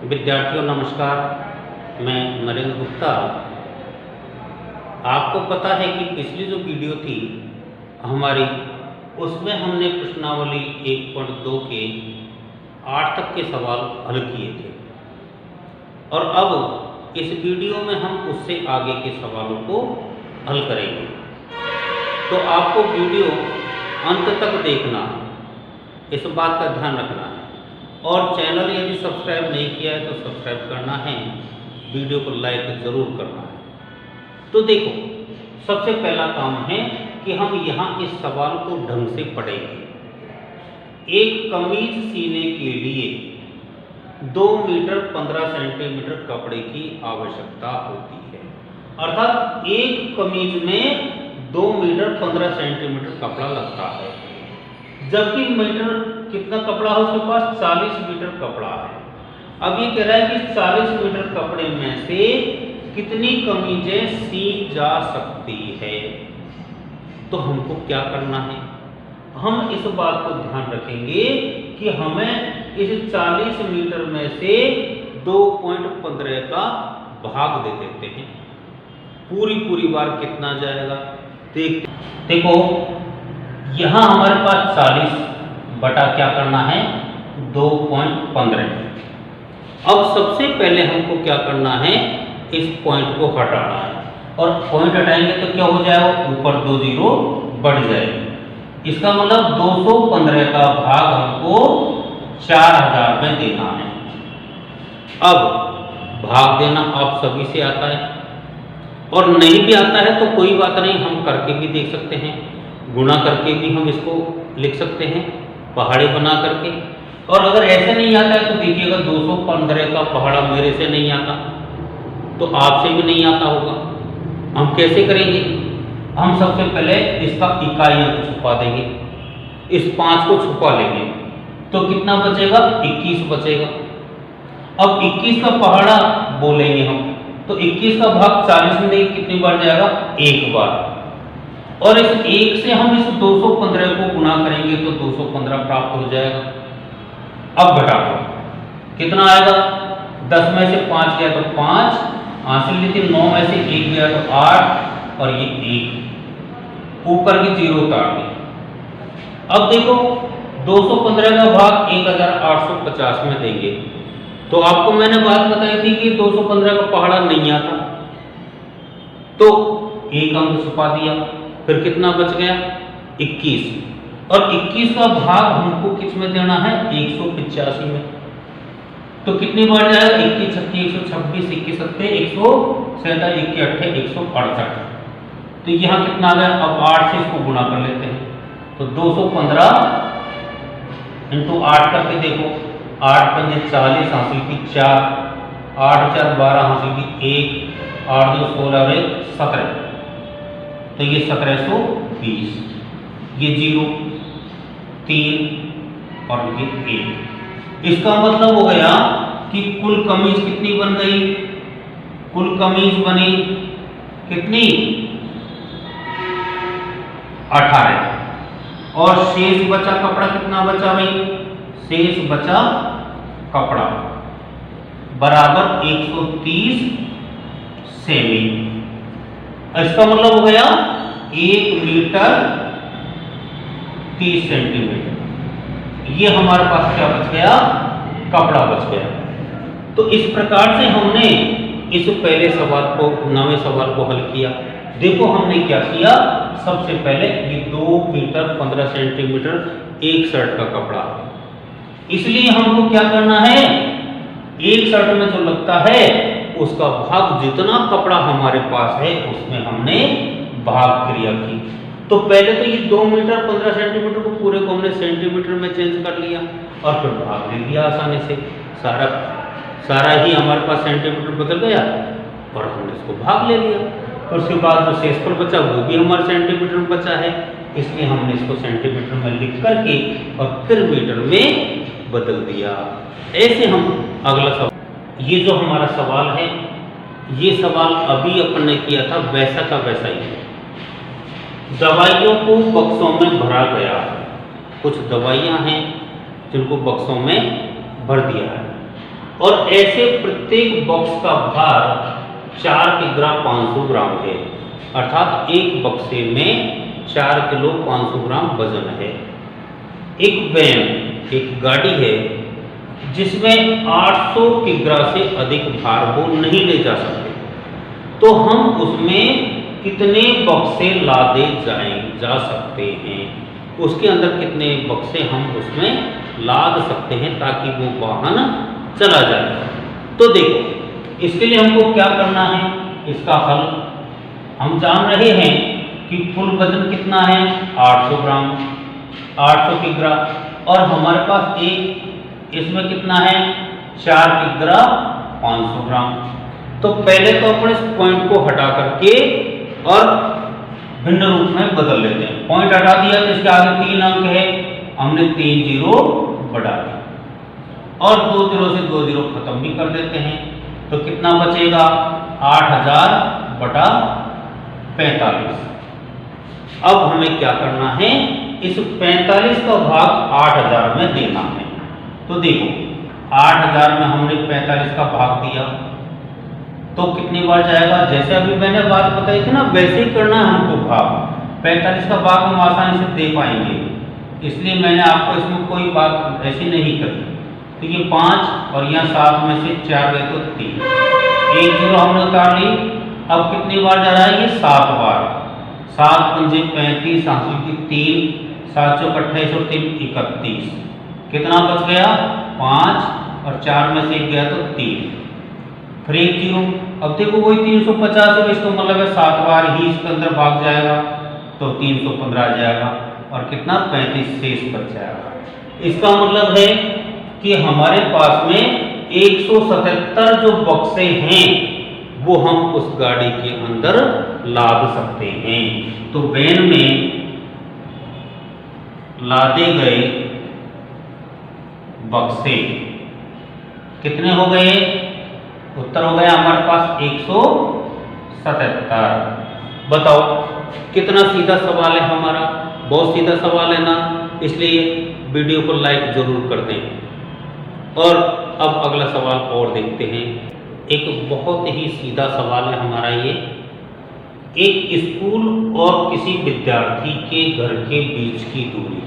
विद्यार्थियों नमस्कार। मैं नरेंद्र गुप्ता। आपको पता है कि पिछली जो वीडियो थी हमारी, उसमें हमने प्रश्नावली 1.2 के 8 तक के सवाल हल किए थे और अब इस वीडियो में हम उससे आगे के सवालों को हल करेंगे। तो आपको वीडियो अंत तक देखना है, इस बात का ध्यान रखना है। और चैनल यदि सब्सक्राइब नहीं किया है तो सब्सक्राइब करना है, वीडियो को लाइक ज़रूर करना है। तो देखो, सबसे पहला काम है कि हम यहाँ इस सवाल को ढंग से पढ़ेंगे। एक कमीज सीने के लिए 2 मीटर 15 सेंटीमीटर कपड़े की आवश्यकता होती है। अर्थात एक कमीज में 2 मीटर 15 सेंटीमीटर कपड़ा लगता है, जबकि मीटर कितना कपड़ा है उसके पास, 40 मीटर कपड़ा है। अब ये कह रहा है कि 40 मीटर कपड़े में से कितनी कमीजें सी जा सकती है। तो हमको क्या करना है, हम इस बात को ध्यान रखेंगे कि हमें इस 40 मीटर में से 2.15 का भाग दे देते हैं। पूरी बार कितना जाएगा देखो, यहाँ हमारे पास 40 बटा क्या करना है 2.15। अब सबसे पहले हमको क्या करना है, इस पॉइंट को हटाना है। और पॉइंट हटाएंगे तो क्या हो जाएगा, ऊपर 2 जीरो बढ़ जाएगी। इसका मतलब 215 का भाग हमको 4000 में देना है। अब भाग देना आप सभी से आता है, और नहीं भी आता है तो कोई बात नहीं, हम करके भी देख सकते हैं, गुणा करके भी हम इसको लिख सकते हैं, पहाड़ी बना करके। और अगर ऐसे नहीं आता है तो देखिएगा 215 का पहाड़ा मेरे से नहीं आता तो आपसे भी नहीं आता होगा। हम कैसे करेंगे, हम सबसे पहले इसका इकाई अंक छुपा देंगे, इस 5 को छुपा लेंगे तो कितना बचेगा, 21 बचेगा। अब 21 का पहाड़ा बोलेंगे हम तो 21 का भाग 40 में देखिए कितनी बार जाएगा, एक बार। और इस 1 से हम इस 215 को गुणा करेंगे तो 215 प्राप्त हो जाएगा। अब घटा दो, कितना आएगा, 10 में से 5 गया तो 5, हासिल लेते 9 में से 1 गया तो 8, और ये 1 ऊपर की 0 उतार दी। अब देखो 215 का भाग 1850 में देंगे तो आपको मैंने बात बताई थी कि 215 का पहाड़ा नहीं आता, तो एक अंक छुपा दिया, फिर कितना बच गया 21। और 21 का भाग हमको किस में देना है, 185 में। तो कितनी बार जाएगा, 21 छक्के 126, 21 सत्ते 147, 21 अट्ठे 168। तो यहाँ कितना आ गया, अब 8 से इसको गुणा कर लेते हैं तो 215 इंटू 8 करके देखो, 8 पंजे 40 हासिल की 4, 8 4 12 हासिल की 1, 8 2 16 और 1 17, तो ये 1720, ये 0 3 और ये 1। इसका मतलब हो गया कि कुल कमीज कितनी बन गई, कुल कमीज बनी कितनी 18, और शेष बचा कपड़ा कितना बचा भाई, शेष बचा कपड़ा बराबर 130 सेमी। इसका मतलब हो गया 1 मीटर 30 सेंटीमीटर। ये हमारे पास क्या बच गया, कपड़ा बच गया। तो इस प्रकार से हमने इस पहले सवाल को, 9वें सवाल को हल किया। देखो हमने क्या किया, सबसे पहले ये 2 मीटर 15 सेंटीमीटर एक शर्ट का कपड़ा है, इसलिए हमको क्या करना है, एक शर्ट में जो लगता है उसका भाग जितना कपड़ा हमारे पास है उसमें हमने भाग क्रिया की। तो पहले तो ये 2 मीटर 15 सेंटीमीटर को पूरे को हमने सेंटीमीटर में चेंज कर लिया और फिर भाग ले लिया आसानी से। सारा ही हमारे पास सेंटीमीटर बदल गया और हमने इसको भाग ले लिया। और उसके बाद जो शेषफल बचा वो भी हमारे सेंटीमीटर में बचा है, इसलिए हमने इसको सेंटीमीटर में लिख करके और फिर मीटर में बदल दिया। ऐसे हम अगला सवाल, ये जो हमारा सवाल है, ये सवाल अभी अपन ने किया था वैसा का वैसा ही है। दवाइयों को बक्सों में भरा गया है, कुछ दवाइयाँ हैं जिनको बक्सों में भर दिया है। और ऐसे प्रत्येक बॉक्स का भार 4 किग्रा 500 ग्राम है, अर्थात एक बक्से में 4 किलो 500 ग्राम वजन है। एक वैन, एक गाड़ी है जिसमें 800 किग्रा से अधिक भार वो नहीं ले जा सकते, तो हम उसमें कितने बक्से लादे जा सकते हैं, उसके अंदर कितने बक्से हम उसमें लाद सकते हैं ताकि वो वाहन चला जाए। तो देखो, इसके लिए हमको क्या करना है, इसका हल हम जान रहे हैं कि कुल वजन कितना है 800 ग्राम, 800 किग्रा, और हमारे पास एक इसमें कितना है 4 किग्रा 500 ग्राम। तो पहले तो अपने इस पॉइंट को हटा करके और भिन्न रूप में बदल लेते हैं। पॉइंट हटा दिया तो इसके आगे 3 अंक है, हमने 3 जीरो बढ़ा दिया और 2 जीरो से 2 जीरो खत्म भी कर देते हैं। तो कितना बचेगा 8000 बटा 45। अब हमें क्या करना है, इस 45 का भाग 8000 में देना है। तो देखो 8000 में हमने 45 का भाग दिया तो कितनी बार जाएगा, जैसे अभी मैंने बात बताई थी ना वैसे ही करना है हमको भाग। 45 का भाग हम आसानी से दे पाएंगे, इसलिए मैंने आपको इसमें कोई बात ऐसी नहीं करी। तो ये 5 और यहाँ 7 में से 4 गए तो 3, 1 जीरो हमने उतार ली। अब कितनी बार जा रहा है ये 7 बार, 7 पंजे 35, हासिल की 3, 7 चौक 28 और 3 31। कितना बच गया 5 और 4 में से 1 गया तो 3, फिर 1 जीरो। अब देखो वही 350 है, इसका मतलब है 7 बार ही इसके अंदर भाग जाएगा तो 315 आ जाएगा और कितना 35 शेष बच जाएगा। इसका मतलब है कि हमारे पास में 177 जो बक्से हैं वो हम उस गाड़ी के अंदर लाद सकते हैं। तो वैन में लादे गए बक्से कितने हो गए, उत्तर हो गया हमारे पास 177। बताओ कितना सीधा सवाल है हमारा, बहुत सीधा सवाल है ना, इसलिए वीडियो को लाइक जरूर कर दें। और अब अगला सवाल और देखते हैं। एक बहुत ही सीधा सवाल है हमारा ये, एक स्कूल और किसी विद्यार्थी के घर के बीच की दूरी।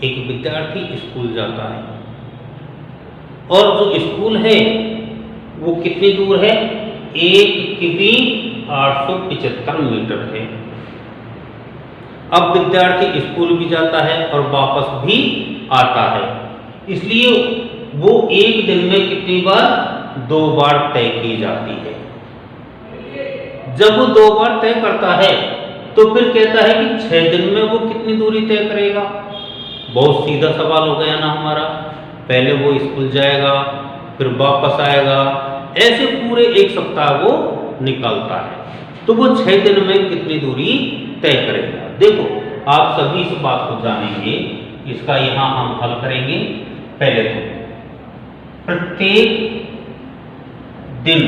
एक विद्यार्थी स्कूल जाता है और जो स्कूल है वो कितनी दूर है, 1 किमी 875 मीटर है। अब विद्यार्थी स्कूल भी जाता है और वापस भी आता है, इसलिए वो एक दिन में कितनी बार, 2 बार तय की जाती है। जब वो 2 बार तय करता है तो फिर कहता है कि 6 दिन में वो कितनी दूरी तय करेगा। बहुत सीधा सवाल हो गया ना हमारा, पहले वो स्कूल जाएगा फिर वापस आएगा, ऐसे पूरे 1 सप्ताह वो निकालता है, तो वो 6 दिन में कितनी दूरी तय करेगा। देखो आप सभी इस बात को जानेंगे, इसका यहाँ हम हल करेंगे। पहले तो प्रत्येक दिन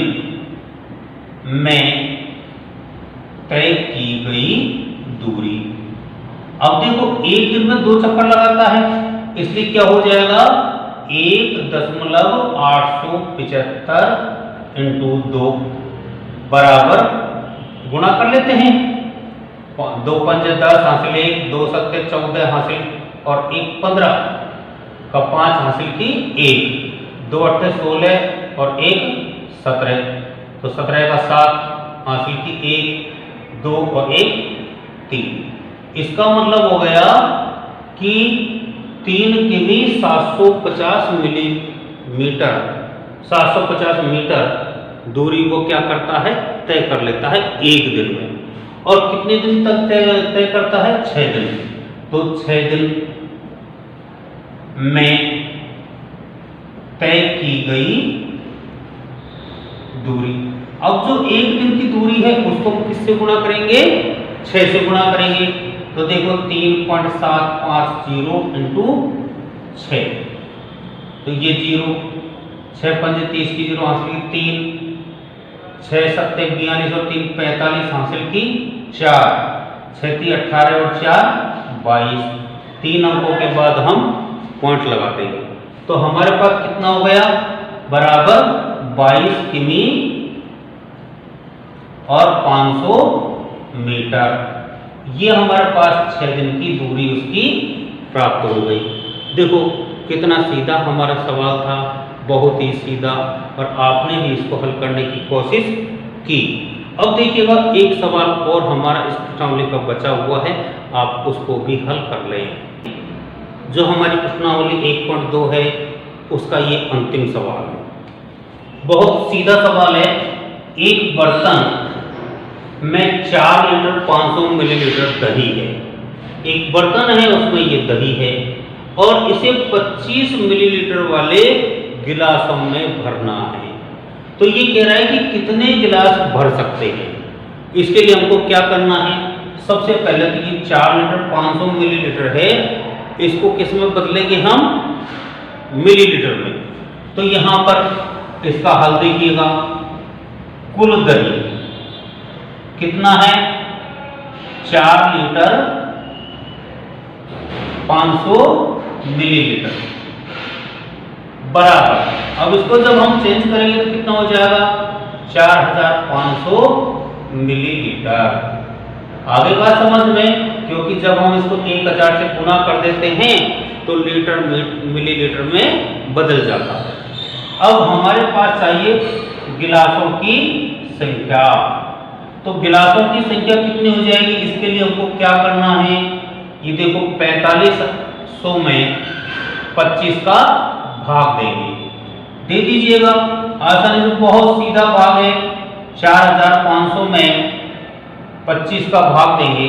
में तय की गई दूरी। अब देखो एक दिन में 2 चक्कर लगाता है, इसलिए क्या हो जाएगा 1.875 इंटू 2 बराबर, गुणा कर लेते हैं, 2 पंजे 10 हासिल 1, 2 सत्ते 14 हासिल और 1 15 का 5 हासिल की 1, 2 अट्ठे 16 और 1 17, तो 17 का 7 हासिल की 1, 2 और 1 3। इसका मतलब हो गया कि 3 किमी 750 मिलीमीटर 750 मीटर दूरी वो क्या करता है, तय कर लेता है एक दिन में। और कितने दिन तक तय करता है, 6 दिन। तो 6 दिन में तय की गई दूरी। अब जो एक दिन की दूरी है उसको किससे गुणा करेंगे, 6 से गुणा करेंगे। तो देखो 3.750 इंटू 6, तो ये 0, 6 पंजे 30 की 0 हासिल की 3, 6 सत्ते 42 और 3 45 हासिल की 4, 6 3 18 और 4 22। 3 अंकों के बाद हम पॉइंट लगा देंगे। तो हमारे पास कितना हो गया बराबर 22 किमी और 500 मीटर। ये हमारे पास 6 दिन की दूरी उसकी प्राप्त हो गई। देखो कितना सीधा हमारा सवाल था, बहुत ही सीधा, और आपने भी इसको हल करने की कोशिश की। अब देखिएगा एक सवाल और हमारा इस प्रश्नावली का बचा हुआ है, आप उसको भी हल कर लें। जो हमारी प्रश्नावली 1.2 है उसका ये अंतिम सवाल है। बहुत सीधा सवाल है। एक बर्तन में 4 लीटर 500 मिलीलीटर दही है। एक बर्तन है उसमें ये दही है और इसे 25 मिलीलीटर वाले गिलासों में भरना है। तो ये कह रहा है कि कितने गिलास भर सकते हैं। इसके लिए हमको क्या करना है, सबसे पहले तो ये 4 लीटर 500 मिलीलीटर है, इसको किस में बदलेंगे हम, मिलीलीटर में। तो यहां पर इसका हल देखिएगा। कुल दही कितना है, 4 लीटर 500 मिलीलीटर बराबर, अब इसको जब हम चेंज करेंगे तो कितना हो जाएगा, 4500 मिलीलीटर। आगे बात समझ में, क्योंकि जब हम इसको 1000 से गुना कर देते हैं तो लीटर मिलीलीटर में बदल जाता है। अब हमारे पास चाहिए गिलासों की संख्या। तो गिलासों की संख्या कितनी हो जाएगी, इसके लिए हमको क्या करना है, ये देखो 4500 में 25 का भाग देंगे, दे दीजिएगा आसानी से, बहुत सीधा भाग है। 4500 में 25 का भाग देंगे,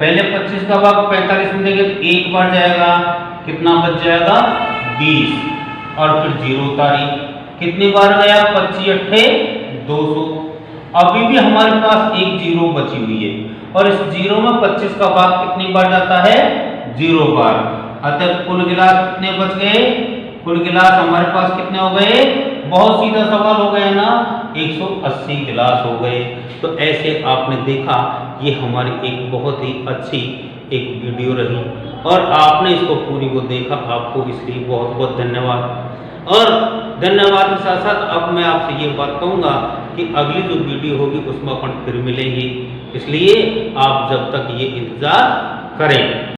पहले 25 का भाग 45 में देंगे तो एक बार जाएगा, कितना बच जाएगा 20, और फिर 0 तारीख, कितनी बार गया 25 अट्ठे 200। अभी भी हमारे पास एक 0 बची हुई है और इस 0 में 25 का भाग कितनी बार जाता है, 0 बार। अतः कुल गिलास कितने बच गए, कुल गिलास हमारे पास कितने हो गए, बहुत सीधा सवाल हो गया ना, 180 गिलास हो गए। तो ऐसे आपने देखा, ये हमारी एक बहुत ही अच्छी एक वीडियो रही और आपने इसको पूरी को देखा, आपको इसलिए बहुत बहुत धन्यवाद। और धन्यवाद के साथ साथ अब मैं आपसे ये बात कहूँगा कि अगली जो वीडियो होगी उसमें अपन फिर मिलेंगे, इसलिए आप जब तक ये इंतज़ार करें।